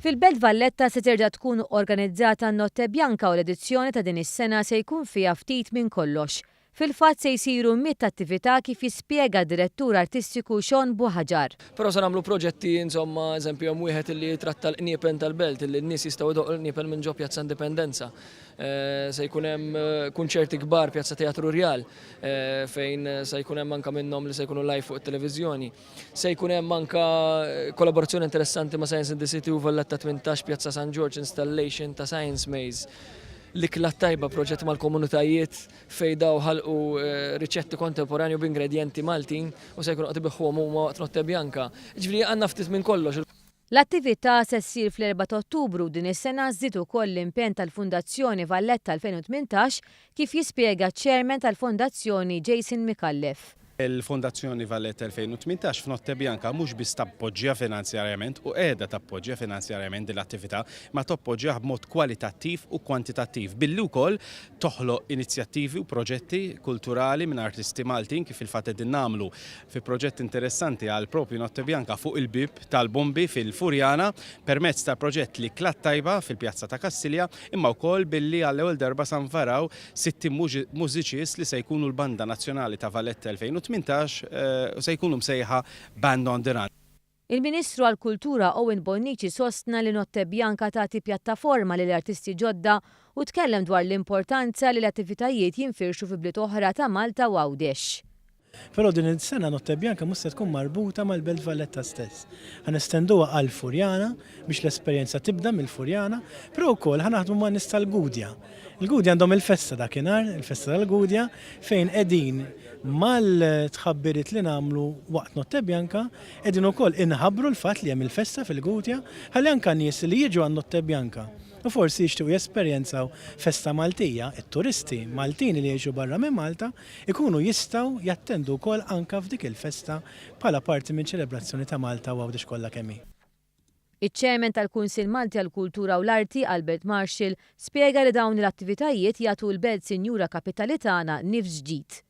Fil-Belt Valletta se terġa' tkun organizzata n-Notte Bjanka u l-edizzjoni ta' din is-sena se jkun fiha ftit minn kollox. Fil-fatt se jsiru 100 attività kif jispjega d-direttur artistiku Sean Buħaġar. Però se nagħmlu proġetti insomma eżempju hemm wieħed li jitratta l-qniepen tal-belt illi n-nies jistgħu jdoqqu l-qniepen minn ġo Pjazza Indipendenza. Se jkun hemm kunċerti kbar Pjazza Teatru Rjal fejn se jkun hemm anke minnhom li se jkunu live fuq it-televiżjoni. Se jkun hemm anke kollaborazzjoni interessanti ma' Science in the City u Valletta 18 Pjazza San George installation ta' Science Maze. L-ikla tajba proġett mal-komunitajiet fej daw ħalqu riċetti kontemporanju b'ingredjenti Maltin u se jkunu qed ibiħħuhom huma waqt Notte Bjanka. Ġifieri għandna ftit minn kollox. L-attività se ssir fl-4 ta' Ottubru din is-sena żied ukoll l-impenn tal-Fundazzjoni Valletta 2018 kif jispjega ċ-Chairman tal-Fondazzjoni Jason Mikallef. Il-Fondazzjoni Valletta 2018 f'Notte Bjanka mhux biss tappoġġja finanzjarjament u qiegħda tappoġġja finanzjarjament din l-attività, ma tappoġġjaha b'mod kwalitattiv u kwantitattiv billi wkoll toħloq inizjattivi u proġetti kulturali minn artisti Maltin kif il-fatt qegħdin nagħmlu fi proġett interessanti għal propju Notte Bjanka fuq il-bib tal-Bombi fil-Furjana permezz ta' proġett li klat tajba fil-Pjazza ta' Kassilja imma wkoll billi għall-ewwel darba se nvaraw 60 mużiċist li se jkunu l-Banda Nazzjonali ta' Valletta 2018 se jkunu msejħa Band on the Run. Il-Ministru għall-Kultura Owen Bonnici sostna li Notte Bjanka tagħti pjattaforma lil artisti ġodda u tkellem dwar l-importanza li l-attivitajiet jinfirxu fi bliet oħra ta' Malta u Għawdex. Però din is-sena Notte Bjanka mhux se tkun marbuta mal-Belt Valletta stess. Ħanestenduha għal Furjana biex l-esperjenza tibda mill-Furjana, però wkoll ħanaħdmu ma' nies tal-Gudja. Il-Gudja għandhom il-festa dakinhar, il-festa tal-Gudja, fejn qegħdin mal-tħabbiriet li nagħmlu waqt Notte Bjanka, qegħdin ukoll inħabbru l-fatt li hemm il-festa fil-Gudja, ħalli anke nies li jiġu għan Notte Bjanka u forsi jixtiequ jesperjenzaw festa Maltija, it-turisti Maltini li jgħixu barra minn Malta, ikunu jistgħu jattendu wkoll anke f'dik il-festa bħala parti minn ċelebrazzjoni ta' Malta u Għawdex kollha kemm hi. Iċ-Chairman tal-Kunsill Malti għall-Kultura u l-Arti Albert Marshall spjega li dawn l-attivitajiet jagħtu l-Belt Sinjura Kapitali tagħna nifs ġdid.